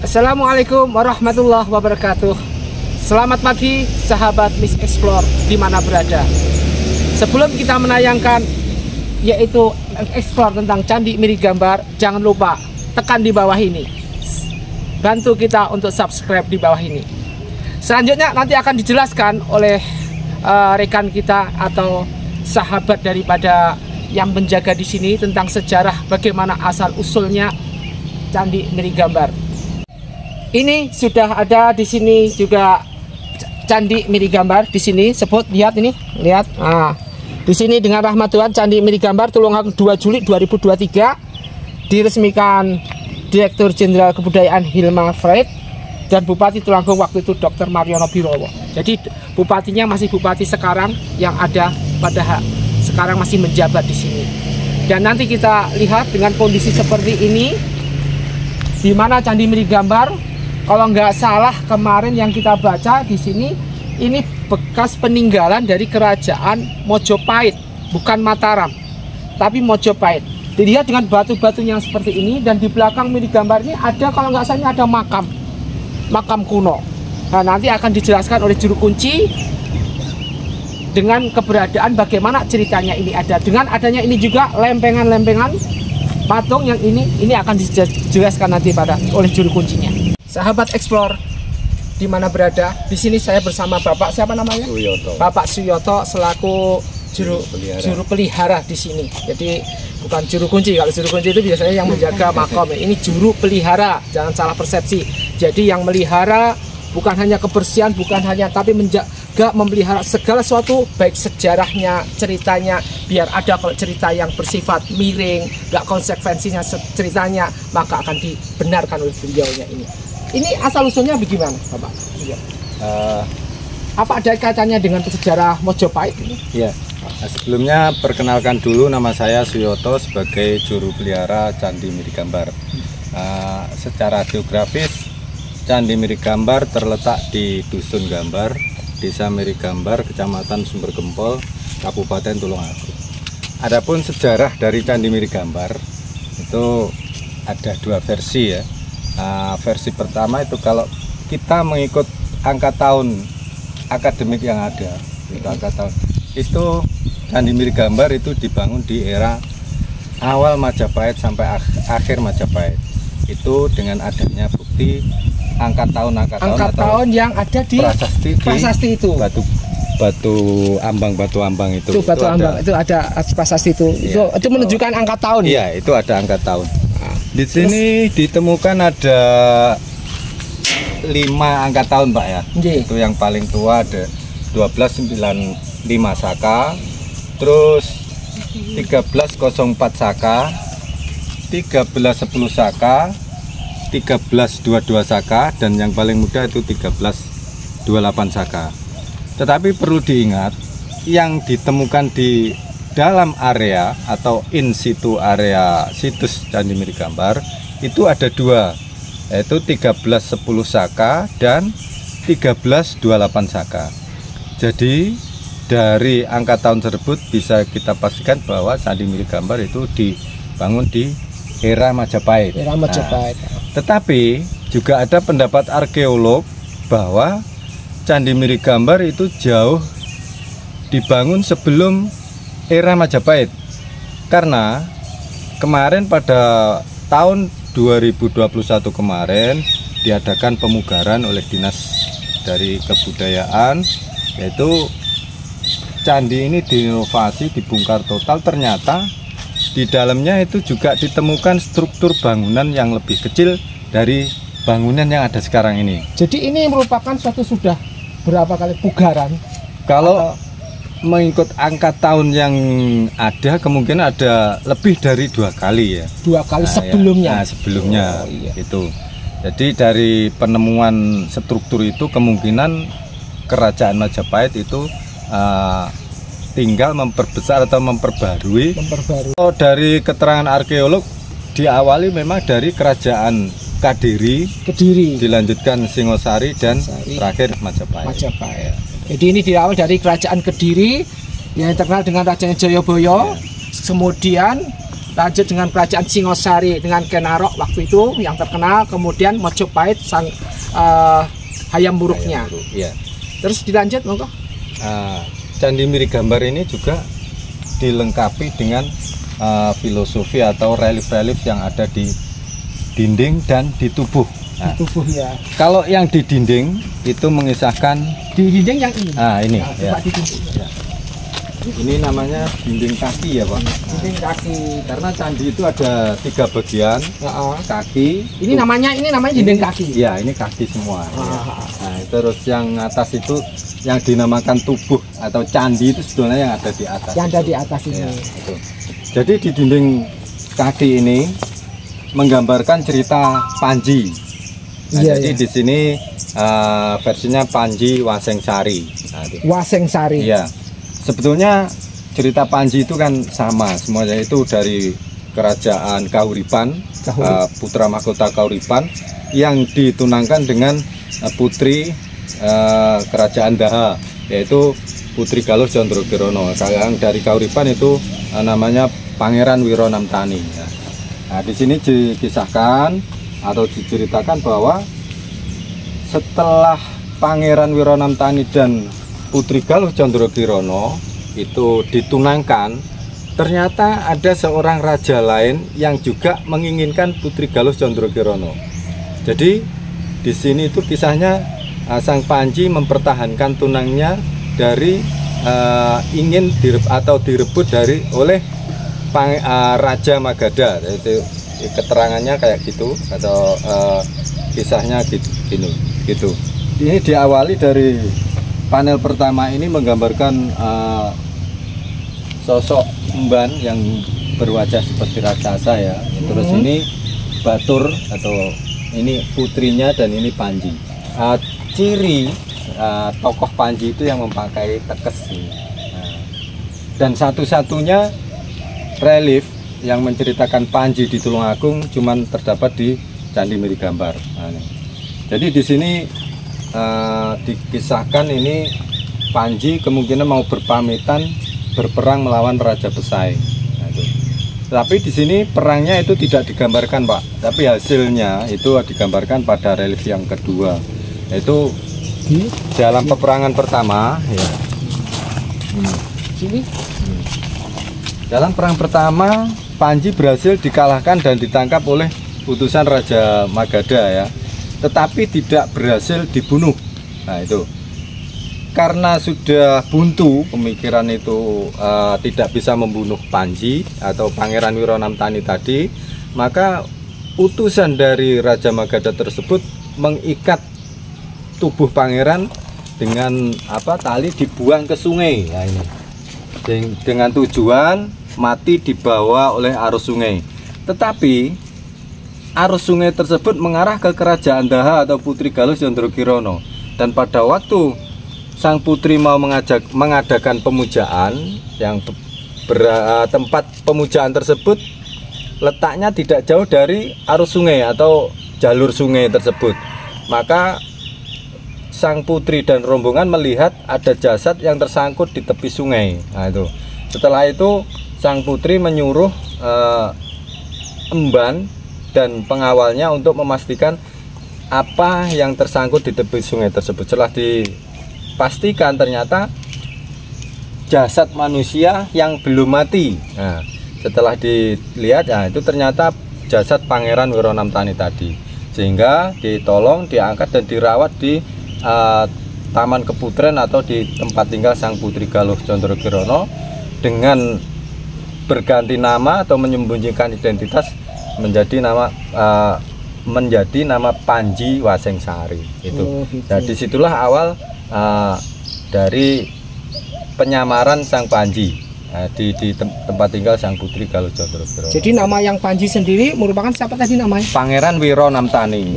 Assalamualaikum warahmatullahi wabarakatuh. Selamat pagi sahabat Miss Explore dimana berada. Sebelum kita menayangkan yaitu explore tentang Candi Mirigambar, jangan lupa tekan di bawah ini, bantu kita untuk subscribe di bawah ini. Selanjutnya nanti akan dijelaskan oleh rekan kita atau sahabat daripada yang menjaga di sini tentang sejarah bagaimana asal usulnya Candi Mirigambar. Ini sudah ada di sini juga Candi Mirigambar di sini, sebut lihat ini, lihat. Nah, di sini dengan rahmat Tuhan Candi Mirigambar Tulungagung 2 Juli 2023 diresmikan Direktur Jenderal Kebudayaan Hilma Freud dan Bupati Tulungagung waktu itu Dr. Mariono Birowo. Jadi bupatinya masih bupati sekarang yang ada pada sekarang masih menjabat di sini. Dan nanti kita lihat dengan kondisi seperti ini, di mana Candi Mirigambar, kalau nggak salah kemarin yang kita baca di sini, ini bekas peninggalan dari kerajaan Mojopahit, bukan Mataram, tapi Mojopahit. Dilihat dengan batu-batu yang seperti ini, dan di belakang Mirigambar ini ada, kalau nggak salah ada makam kuno. Nah, nanti akan dijelaskan oleh juru kunci dengan keberadaan bagaimana ceritanya ini ada. Dengan adanya ini juga lempengan-lempengan patung yang ini akan dijelaskan nanti oleh juru kuncinya. Sahabat Explore dimana berada, di sini saya bersama Bapak siapa namanya? Suyoto. Bapak Suyoto selaku juru pelihara di sini. Jadi bukan juru kunci. Kalau juru kunci itu biasanya yang menjaga makom. Ini juru pelihara, jangan salah persepsi. Jadi yang melihara bukan hanya kebersihan, bukan hanya, tapi menjaga, memelihara segala sesuatu, baik sejarahnya, ceritanya, biar ada. Kalau cerita yang bersifat miring, nggak konsekuensinya ceritanya, maka akan dibenarkan oleh beliaunya ini. Ini asal usulnya bagaimana, Bapak? Apa ada kaitannya dengan sejarah Mojopahit ini? Iya. Sebelumnya perkenalkan dulu, nama saya Suyoto sebagai juru pelihara Candi Mirigambar. Secara geografis, Candi Mirigambar terletak di Dusun Gambar, Desa Mirigambar, Kecamatan Sumbergempol, Kabupaten Tulungagung. Adapun sejarah dari Candi Mirigambar itu ada dua versi ya. Versi pertama itu kalau kita mengikut angka tahun akademik yang ada, itu Candi Mirigambar itu dibangun di era awal Majapahit sampai akhir Majapahit. Itu dengan adanya bukti angka tahun yang ada di prasasti itu. Batu ambang itu. Itu batu ambang itu ada prasasti itu. Iya, itu menunjukkan angka tahun. Iya, itu ada angka tahun. Di sini ditemukan ada 5 angka tahun, Pak ya. Itu yang paling tua ada 1295 Saka, terus 1304 Saka, 1310 Saka, 1322 Saka, dan yang paling muda itu 1328 Saka. Tetapi perlu diingat, yang ditemukan di dalam area atau in situ area situs Candi Mirigambar itu ada 2, yaitu 1310 Saka dan 1328 Saka. Jadi dari angka tahun tersebut bisa kita pastikan bahwa Candi Mirigambar itu dibangun di era Majapahit. Tetapi juga ada pendapat arkeolog bahwa Candi Mirigambar itu jauh dibangun sebelum era Majapahit, karena kemarin pada tahun 2021 kemarin diadakan pemugaran oleh Dinas dari Kebudayaan, yaitu candi ini direnovasi, dibongkar total. Ternyata di dalamnya itu juga ditemukan struktur bangunan yang lebih kecil dari bangunan yang ada sekarang ini. Jadi ini merupakan suatu sudah berapa kali pugaran? Kalau mengikut angka tahun yang ada, kemungkinan ada lebih dari 2 kali ya. 2 kali sebelumnya. Sebelumnya. Iya. Itu. Jadi dari penemuan struktur itu kemungkinan kerajaan Majapahit itu tinggal memperbesar atau memperbarui. Oh, dari keterangan arkeolog diawali memang dari kerajaan Kediri, dilanjutkan Singosari, dan terakhir Majapahit. Jadi ini diawal dari kerajaan Kediri yang terkenal dengan Rajanya Jayabaya, kemudian lanjut dengan kerajaan Singosari dengan Kenarok waktu itu yang terkenal, kemudian Mojopahit sang Hayam Wuruknya. Ya. Terus dilanjut monggo. Candi Mirigambar ini juga dilengkapi dengan filosofi atau relief-relief yang ada di dinding dan di tubuh. Nah, Tubuh ya. kalau yang di dinding itu mengisahkan Di dinding yang ini. ini Nah, ya. coba di dinding. Ya. Ini namanya dinding kaki ya Pak. Dinding kaki. Karena candi itu ada 3 bagian, kaki. Ini namanya dinding kaki. Iya, ini kaki semua. Ya. Ah. Nah, terus yang atas itu yang dinamakan tubuh atau candi itu sebenarnya yang ada di atas. Yang ada di atas ini. Ya, itu. Jadi di dinding kaki ini menggambarkan cerita Panji. Nah, Iya, jadi iya. di sini versinya Panji Wasengsari. Nah, itu. Wasengsari. Iya. Sebetulnya cerita Panji itu kan sama, semuanya itu dari kerajaan Kahuripan, putra mahkota Kahuripan yang ditunangkan dengan putri kerajaan Daha, yaitu Putri Galuh Condrogirono. Yang dari Kahuripan itu namanya Pangeran Wironamtani. Nah, di sini dikisahkan atau diceritakan bahwa setelah Pangeran Wironamtani dan Putri Galuh Condrogirono itu ditunangkan, ternyata ada seorang raja lain yang juga menginginkan Putri Galuh Condrogirono. Jadi di sini itu kisahnya Sang Panji mempertahankan tunangnya dari ingin direbut oleh Raja Magadha. Itu keterangannya kayak gitu atau kisahnya gitu. Ini diawali dari panel pertama ini menggambarkan sosok emban yang berwajah seperti raksasa ya. Terus ini Batur atau ini putrinya dan ini Panji. Ciri tokoh Panji itu yang memakai tekes. Dan satu-satunya relief yang menceritakan Panji di Tulungagung cuman terdapat di Candi Mirigambar. Jadi di sini dikisahkan ini Panji kemungkinan mau berpamitan berperang melawan Raja Besai. Tapi di sini perangnya itu tidak digambarkan Pak, tapi hasilnya itu digambarkan pada relief yang kedua, yaitu dalam peperangan pertama. Ya. Dalam perang pertama Panji berhasil dikalahkan dan ditangkap oleh utusan Raja Magadha ya. Tetapi tidak berhasil dibunuh. Nah itu karena sudah buntu pemikiran itu tidak bisa membunuh Panji atau Pangeran Wironamtani tadi, maka utusan dari Raja Magadha tersebut mengikat tubuh pangeran dengan tali dibuang ke sungai. Nah ini dengan tujuan mati dibawa oleh arus sungai. Tetapi arus sungai tersebut mengarah ke kerajaan Daha atau Putri Galuh Condrogirono. Dan pada waktu sang putri mau mengadakan pemujaan, yang tempat pemujaan tersebut letaknya tidak jauh dari arus sungai atau jalur sungai tersebut. Maka sang putri dan rombongan melihat ada jasad yang tersangkut di tepi sungai. Nah, itu. Setelah itu sang putri menyuruh emban dan pengawalnya untuk memastikan apa yang tersangkut di tepi sungai tersebut. Setelah dipastikan ternyata jasad manusia yang belum mati. Nah, setelah dilihat, ya itu ternyata jasad Pangeran Wironamtani tadi. Sehingga ditolong, diangkat dan dirawat di Taman Keputren atau di tempat tinggal sang Putri Galuh Condrogirono dengan berganti nama atau menyembunyikan identitas menjadi nama Panji Wasengsari itu. Nah, disitulah awal dari penyamaran sang Panji di tempat tinggal sang Putri Galuh Condrogirono. Jadi nama yang Panji sendiri merupakan siapa tadi namanya? Pangeran Wironamtani.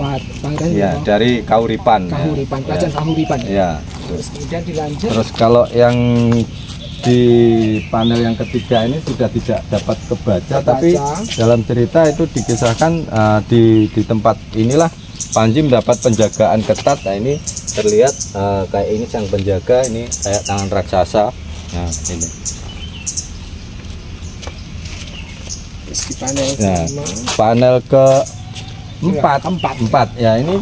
Ya, dari Kahuripan. Kerajaan Kahuripan. Ya. Terus kemudian dilanjut. Terus kalau yang di panel yang ketiga ini sudah tidak dapat kebaca, tapi dalam cerita itu dikisahkan di tempat inilah Panji mendapat penjagaan ketat. Nah ini terlihat kayak ini sang penjaga, ini kayak tangan raksasa. Nah ini. Nah, panel keempat ya, ini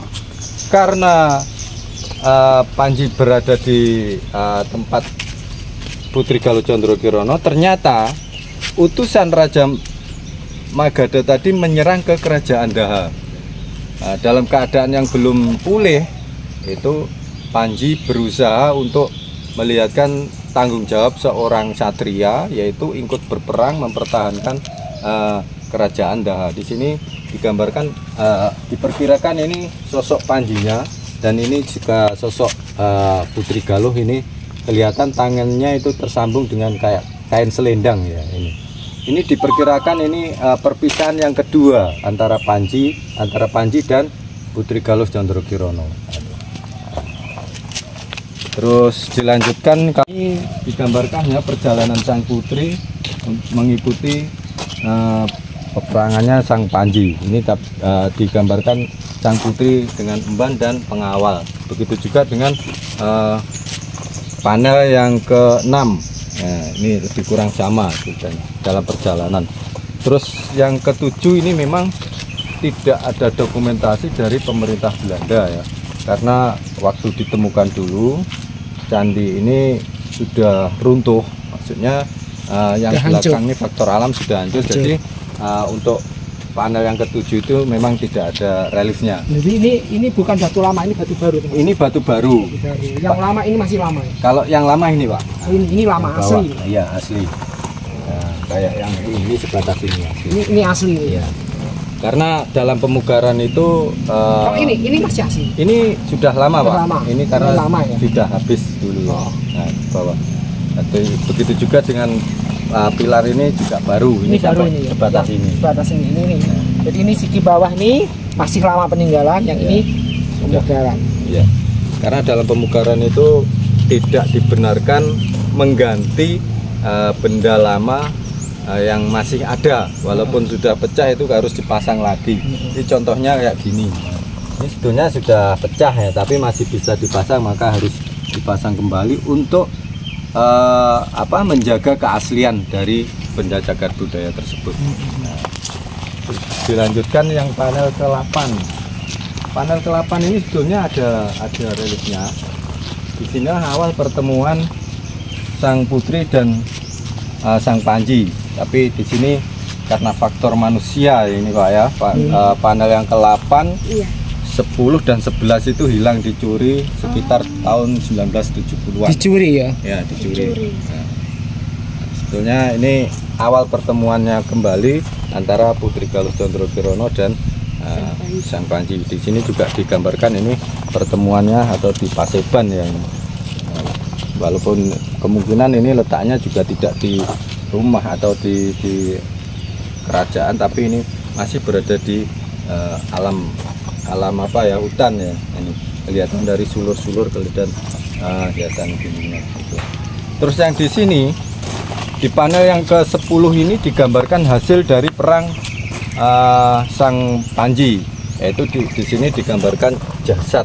karena Panji berada di tempat Putri Galuh Condrokirono, ternyata utusan Raja Magadha tadi menyerang ke Kerajaan Daha. Dalam keadaan yang belum pulih, itu Panji berusaha untuk melihatkan tanggung jawab seorang satria, yaitu ikut berperang mempertahankan Kerajaan Daha. Di sini digambarkan, diperkirakan ini sosok Panjinya, dan ini juga sosok Putri Galuh. Ini kelihatan tangannya itu tersambung dengan kayak kain selendang ya. Ini diperkirakan ini perpisahan yang kedua antara Panji dan Putri Galuh Condrokirono. Terus dilanjutkan, kami digambarkan ya perjalanan sang putri mengikuti peperangannya sang Panji. Ini digambarkan sang putri dengan emban dan pengawal. Begitu juga dengan panel yang ke-6. Nah, ini lebih kurang sama dalam perjalanan. Terus yang ke-7 ini memang tidak ada dokumentasi dari pemerintah Belanda ya, karena waktu ditemukan dulu candi ini sudah runtuh, maksudnya yang belakang ini faktor alam sudah hancur. Jadi untuk panel yang ke-7 itu memang tidak ada reliefnya. Jadi ini bukan batu lama, ini batu baru. Ini batu baru. Yang lama ini masih lama ya? Kalau yang lama ini Pak, ini lama asli. Iya asli. Nah, kayak yang ini sebatas ini asli. Ini asli ya. Karena dalam pemugaran itu ini masih asli. Ini sudah lama Pak. Lama. Ini karena lama, ya? sudah habis dulu. Nah, bawah. Begitu juga dengan pilar ini juga baru. Ini baru ini ya? Sebatas ini. Sebatas ini. Nah. Jadi ini di bawah ini masih lama peninggalan, yang ini pemugaran. Iya. Karena dalam pemugaran itu tidak dibenarkan mengganti benda lama yang masih ada, walaupun sudah pecah itu harus dipasang lagi. Ini contohnya kayak gini. Ini sebetulnya sudah pecah ya, tapi masih bisa dipasang, maka harus dipasang kembali untuk menjaga keaslian dari benda cagar budaya tersebut. Nah, dilanjutkan yang panel ke-8. Panel ke-8 ini sebetulnya ada reliefnya. Di sini awal pertemuan sang putri dan sang Panji. Tapi di sini karena faktor manusia ini Pak ya, panel yang ke-8, 10 dan 11 itu hilang dicuri sekitar tahun 1970-an. Dicuri ya? Ya, dicuri. Nah, sebetulnya ini awal pertemuannya kembali antara Putri Galuh Condrokirono dan sang Panji. Di sini juga digambarkan ini pertemuannya atau di Paseban ya. Walaupun kemungkinan ini letaknya juga tidak di rumah atau di kerajaan, tapi ini masih berada di alam hutan ya. Ini kelihatan dari sulur-sulur, kelihatan hiasan gunungnya gitu. Terus yang di sini di panel yang ke-10 ini digambarkan hasil dari perang sang Panji, yaitu di sini digambarkan jasad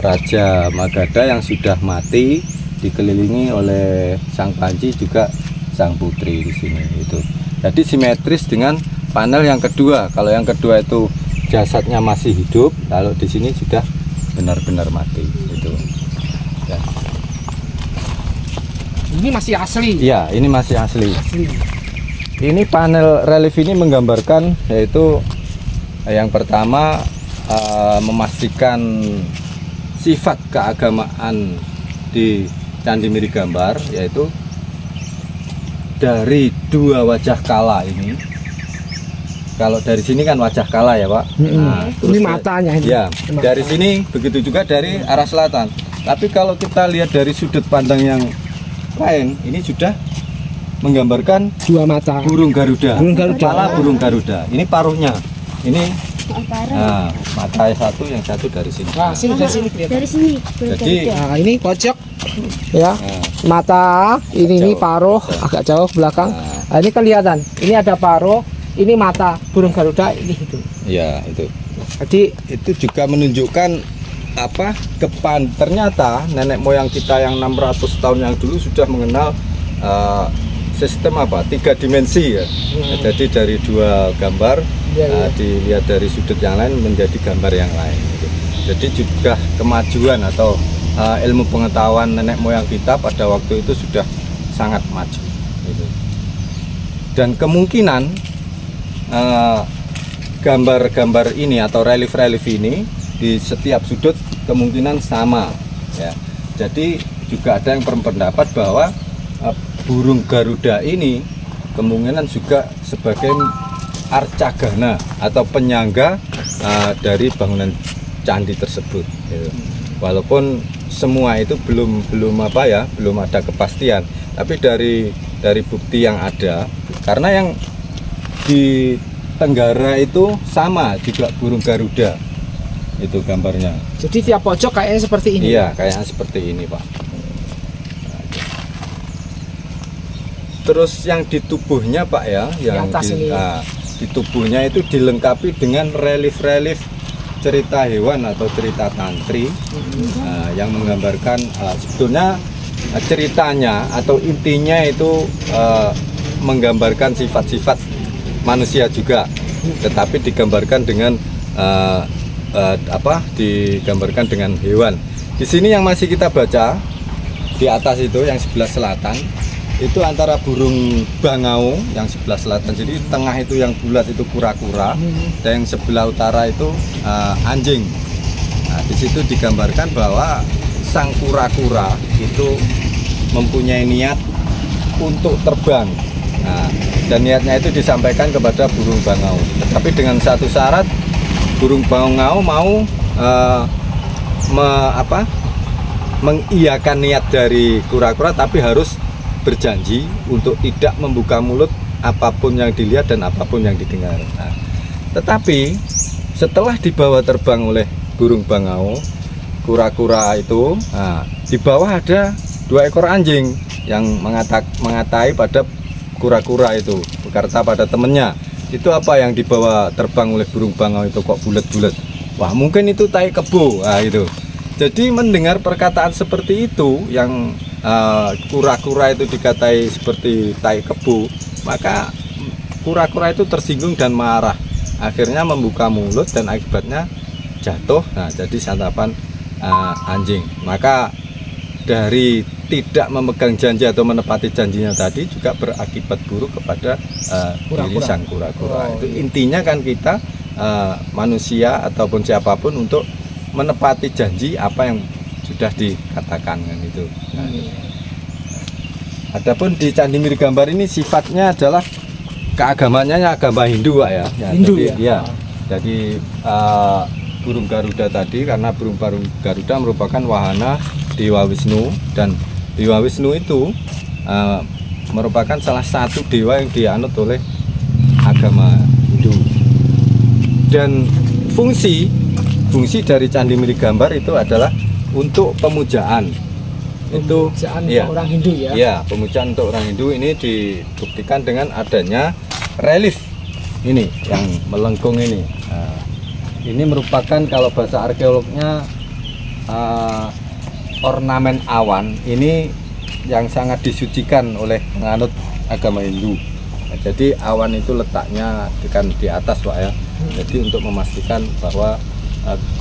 Raja Magadha yang sudah mati, dikelilingi oleh sang Panji juga sang putri di sini itu. Jadi simetris dengan panel yang kedua. Kalau yang kedua itu jasadnya masih hidup, kalau di sini sudah benar-benar mati itu. Ya. Ini masih asli. Iya, ini masih asli. Ini panel relief ini menggambarkan, yaitu yang pertama memastikan sifat keagamaan di Candi Mirigambar, yaitu dari dua wajah kala ini. Kalau dari sini kan wajah kala ya Pak. Nah, ini matanya ini. Ya, dari sini begitu juga dari arah selatan. Tapi kalau kita lihat dari sudut pandang yang lain, ini sudah menggambarkan dua mata burung Garuda. Kepala burung Garuda. Ini paruhnya. Ini mata satu, yang satu dari sini. Nah, dari sini. Jadi ini pojok ya. Mata ini paruh agak jauh belakang. Nah, ini kelihatan. Ini ada paruh, ini mata burung Garuda, ini itu. Ya, itu. Jadi itu juga menunjukkan ternyata nenek moyang kita yang 600 tahun yang dulu sudah mengenal sistem apa? 3 dimensi ya. Jadi dari 2 gambar dilihat dari sudut yang lain menjadi gambar yang lain. Gitu. Jadi juga kemajuan atau ilmu pengetahuan nenek moyang kita pada waktu itu sudah sangat maju. Gitu. Dan kemungkinan gambar-gambar ini atau relief-relief ini di setiap sudut kemungkinan sama. Ya. Jadi juga ada yang berpendapat bahwa burung Garuda ini kemungkinan juga sebagai arcagana atau penyangga dari bangunan candi tersebut. Gitu. Walaupun semua itu belum ada kepastian. Tapi dari bukti yang ada, karena yang di Tenggara itu sama juga burung Garuda. Itu gambarnya. Jadi tiap pojok kayaknya seperti ini. Iya, kayaknya seperti ini, Pak. Terus yang di tubuhnya, Pak ya, yang di tubuhnya itu dilengkapi dengan relief-relief cerita hewan atau cerita tantri yang menggambarkan sebetulnya ceritanya atau intinya itu menggambarkan sifat-sifat manusia juga, tetapi digambarkan dengan digambarkan dengan hewan. Di sini yang masih kita baca di atas itu yang sebelah selatan itu antara burung bangau yang sebelah selatan, jadi tengah itu yang bulat itu kura-kura, dan yang sebelah utara itu anjing. Nah, di situ digambarkan bahwa sang kura-kura itu mempunyai niat untuk terbang. Nah, dan niatnya itu disampaikan kepada burung bangau, tapi dengan satu syarat, burung bangau mau mengiyakan niat dari kura-kura, tapi harus berjanji untuk tidak membuka mulut apapun yang dilihat dan apapun yang didengar. Nah, tetapi setelah dibawa terbang oleh burung bangau, kura-kura itu, di bawah ada 2 ekor anjing yang mengatai pada kura-kura itu, berkata pada temennya, itu apa yang dibawa terbang oleh burung bangau itu kok bulat-bulat? Wah, mungkin itu tai kebo. Nah, itu. Jadi mendengar perkataan seperti itu, yang kura-kura itu dikatai seperti tai kebo, maka kura-kura itu tersinggung dan marah. Akhirnya membuka mulut dan akibatnya jatuh. Nah, jadi santapan anjing. Maka dari tidak memegang janji atau menepati janjinya tadi juga berakibat buruk kepada diri sang kura-kura. Itu intinya kan kita manusia ataupun siapapun untuk menepati janji apa yang sudah dikatakan kan itu. Adapun di Candi Mirigambar ini sifatnya adalah keagamannya agama Hindu, Pak ya. Hindu jadi, ya. Jadi burung Garuda tadi, karena burung Garuda merupakan wahana Dewa Wisnu, dan Dewa Wisnu itu merupakan salah satu dewa yang dianut oleh agama Hindu. Dan fungsi dari Candi Mirigambar itu adalah untuk pemujaan. Itu ya, orang Hindu ya. Ya, pemujaan untuk orang Hindu ini dibuktikan dengan adanya relief ini yang melengkung ini. Ini merupakan kalau bahasa arkeolognya ornamen awan ini yang sangat disucikan oleh penganut agama Hindu. Nah, jadi awan itu letaknya di atas, Pak ya. Jadi untuk memastikan bahwa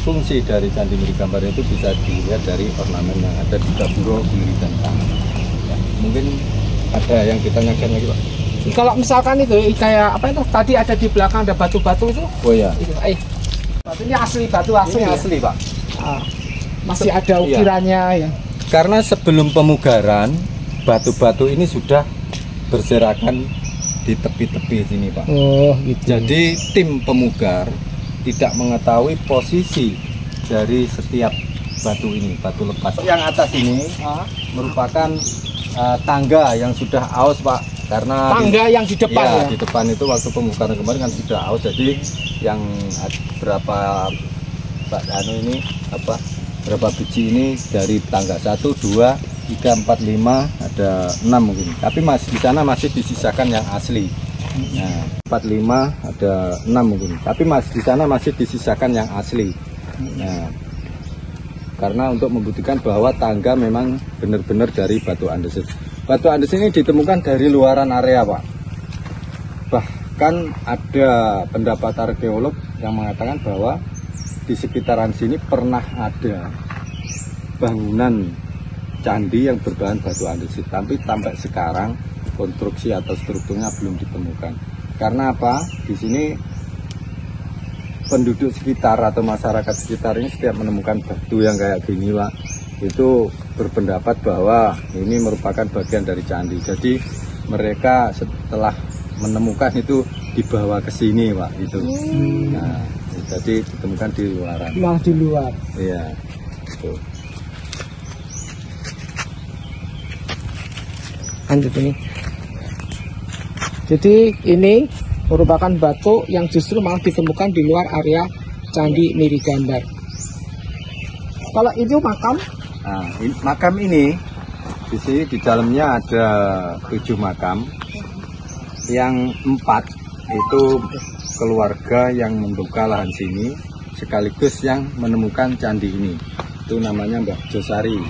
fungsi dari Candi Mirigambar itu bisa dilihat dari ornamen yang ada di Gapura, Giri, dan tangan. Ya, mungkin ada yang ditanyakan lagi, Pak. Kalau misalkan itu kayak apa itu tadi ada di belakang ada batu-batu itu? Oh ya. Batu ini asli, batu asli. Ini ya? asli, Pak. Masih ada ukirannya ya. Karena sebelum pemugaran batu-batu ini sudah berserakan di tepi-tepi sini, Pak. Oh, gitu. Jadi tim pemugar tidak mengetahui posisi dari setiap batu ini, batu lepas. Yang atas ini merupakan tangga yang sudah aus, Pak, karena tangga yang di depan ya. Di depan itu waktu pembukaan kemarin kan sudah aus, jadi yang berapa berapa biji ini dari tangga 1, 2, 3, 4, 5 ada 6 mungkin. Tapi masih di sana masih disisakan yang asli. Nah, 4, 5 ada 6 mungkin. Tapi masih di sana masih disisakan yang asli. Nah, karena untuk membuktikan bahwa tangga memang benar-benar dari batu andesit. Batu andesit ini ditemukan dari luaran area, Pak. Bahkan ada pendapat arkeolog yang mengatakan bahwa di sekitaran sini pernah ada bangunan candi yang berbahan batu andesit, tapi sampai sekarang konstruksi atau strukturnya belum ditemukan. Karena apa? Di sini penduduk sekitar atau masyarakat sekitar ini setiap menemukan batu yang kayak gini, Pak, itu berpendapat bahwa ini merupakan bagian dari candi. Jadi mereka setelah menemukan itu dibawa ke sini, Pak, itu. Nah, jadi ditemukan di luaran. Nah, di luar. Iya. Itu. Lanjut ini. Jadi ini merupakan batu yang justru malah ditemukan di luar area Candi Mirigambar. Kalau itu makam? Nah, makam ini di sini di dalamnya ada 7 makam. Yang 4 itu keluarga yang membuka lahan sini sekaligus yang menemukan candi ini. Itu namanya Mbah Josari.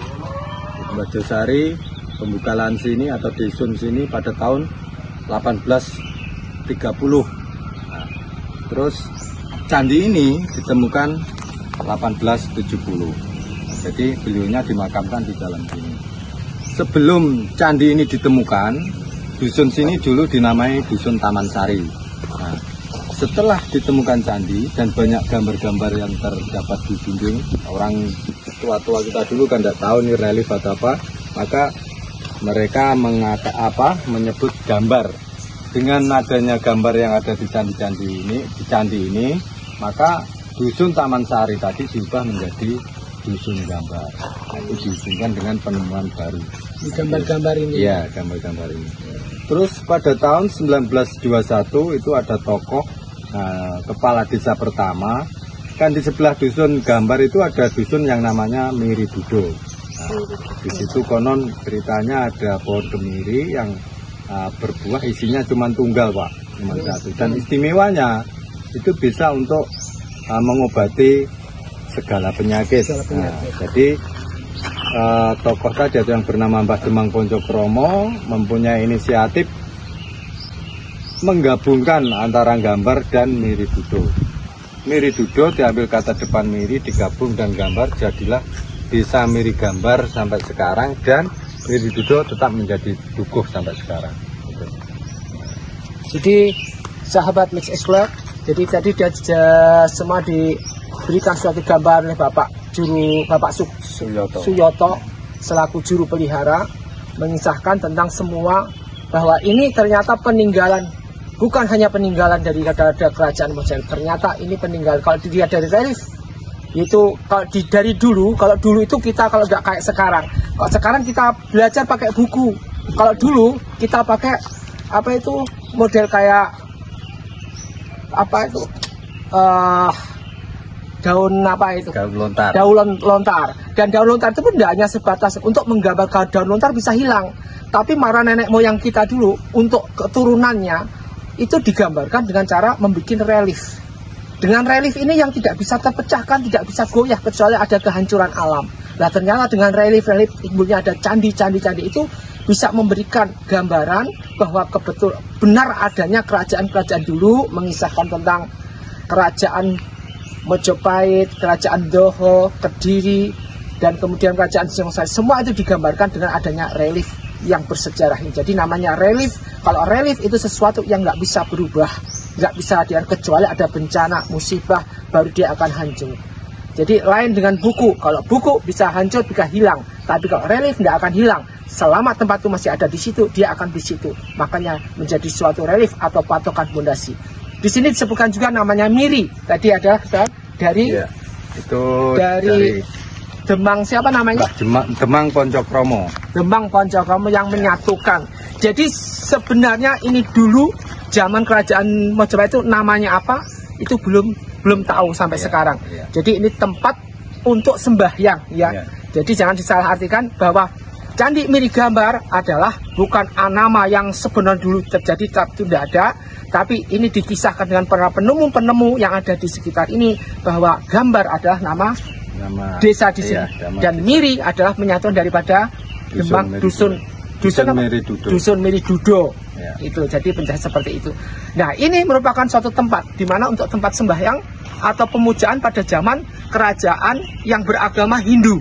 Mbah Josari pembuka lahan sini atau dusun sini pada tahun 1830. Nah, terus candi ini ditemukan 1870. Nah, jadi beliaunya dimakamkan di dalam sini. Sebelum candi ini ditemukan, dusun sini dulu dinamai Dusun Taman Sari. Nah, setelah ditemukan candi dan banyak gambar-gambar yang terdapat di dinding, orang tua-tua kita dulu kan tidak tahu ini relief atau apa, maka mereka menyebut gambar. Dengan adanya gambar yang ada di candi ini, maka Dusun Taman Sari tadi diubah menjadi Dusun Gambar. Nah, itu dihubungkan dengan penemuan baru. Gambar-gambar ini. Iya, gambar-gambar ini. Terus pada tahun 1921 itu ada tokoh kepala desa pertama. Kan di sebelah Dusun Gambar itu ada dusun yang namanya Miri Budo. Nah, di situ konon ceritanya ada pohon kemiri yang berbuah, isinya cuma tunggal, Pak, cuma satu. Dan istimewanya itu bisa untuk mengobati segala penyakit. Nah, jadi tokoh tadi yang bernama Mbah Demang Poncokromo mempunyai inisiatif menggabungkan antara Gambar dan Miri Budo. Miri Budo diambil kata depan Miri, digabung dan Gambar, jadilah Desa Mirigambar sampai sekarang, dan Miri Budo tetap menjadi dukuh sampai sekarang. Jadi sahabat Mix Explore, jadi tadi semua diberikan suatu gambar oleh Bapak Suyoto selaku juru pelihara, mengisahkan tentang semua bahwa ini ternyata peninggalan, bukan hanya peninggalan dari ada kerajaan Majapahit, ternyata ini peninggalan. Kalau dilihat dari relief itu, kalau dari dulu, kalau dulu itu kita kalau nggak kayak sekarang, kalau sekarang kita belajar pakai buku, kalau dulu kita pakai model kayak daun lontar. Dan daun lontar itu pun tidak hanya sebatas untuk menggambar daun lontar bisa hilang, tapi marah nenek moyang kita dulu untuk keturunannya itu digambarkan dengan cara membuat relief. Dengan relief ini yang tidak bisa terpecahkan, tidak bisa goyah kecuali ada kehancuran alam. Nah, ternyata dengan relief ibunya ada candi-candi itu bisa memberikan gambaran bahwa benar adanya kerajaan-kerajaan dulu, mengisahkan tentang kerajaan Majapahit, kerajaan Doho, Kediri, dan kemudian kerajaan Singosari. Semua itu digambarkan dengan adanya relief yang bersejarah ini. Jadi namanya relief. Kalau relief itu sesuatu yang nggak bisa berubah, nggak bisa kecuali ada bencana, musibah, baru dia akan hancur. Jadi lain dengan buku. Kalau buku bisa hancur, bisa hilang. Tapi kalau relief nggak akan hilang. Selama tempat itu masih ada di situ, dia akan di situ. Makanya menjadi suatu relief atau patokan fondasi. Di sini disebutkan juga namanya Miri. Tadi ada dari Demang siapa namanya? Demang Poncokromo. Demang Poncokromo yang menyatukan. Jadi sebenarnya ini dulu zaman kerajaan Majapahit itu namanya apa? Itu belum tahu sampai sekarang. Jadi ini tempat untuk sembahyang, ya. Jadi jangan disalahartikan bahwa Candi Mirigambar adalah bukan nama yang sebenarnya dulu terjadi, tapi itu tidak ada. Tapi ini dikisahkan dengan para penemu-penemu yang ada di sekitar ini bahwa Gambar adalah nama nama desa di sini. Iya, Dan Miri adalah penyatuan daripada Dusun Miri Dudo. Ya. Itu jadi penjelasan seperti itu. Nah, ini merupakan suatu tempat di mana untuk tempat sembahyang atau pemujaan pada zaman kerajaan yang beragama Hindu.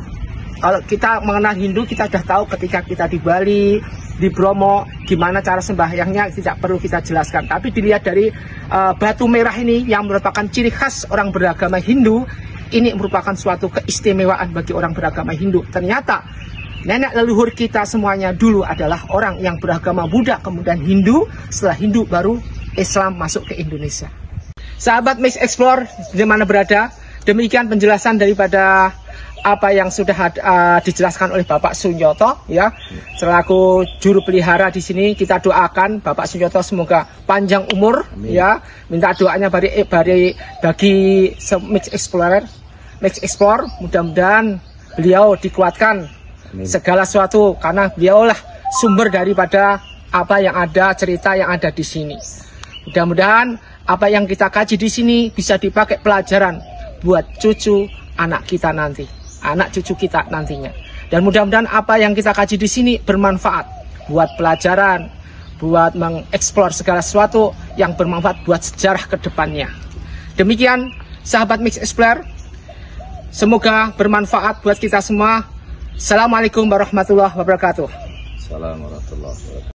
Kalau kita mengenal Hindu, kita sudah tahu ketika kita di Bali, di Bromo, gimana cara sembahyangnya tidak perlu kita jelaskan. Tapi dilihat dari batu merah ini yang merupakan ciri khas orang beragama Hindu, ini merupakan suatu keistimewaan bagi orang beragama Hindu. Ternyata nenek leluhur kita semuanya dulu adalah orang yang beragama Buddha, kemudian Hindu, setelah Hindu baru Islam masuk ke Indonesia. Sahabat Mix Explore di mana berada, demikian penjelasan daripada apa yang sudah dijelaskan oleh Bapak Sunyoto ya, selaku juru pelihara di sini. Kita doakan Bapak Sunyoto semoga panjang umur. Amin. Ya, minta doanya bagi Mix Explore, mudah-mudahan beliau dikuatkan. Amin. Segala sesuatu karena beliaulah sumber daripada apa yang ada, cerita yang ada di sini. Mudah-mudahan apa yang kita kaji di sini bisa dipakai pelajaran buat cucu anak kita nanti, anak cucu kita nantinya. Dan mudah-mudahan apa yang kita kaji di sini bermanfaat buat pelajaran, buat mengeksplor segala sesuatu yang bermanfaat buat sejarah ke depannya. Demikian sahabat Mix Explore, semoga bermanfaat buat kita semua. Assalamualaikum warahmatullahi wabarakatuh. Assalamualaikum warahmatullahi wabarakatuh.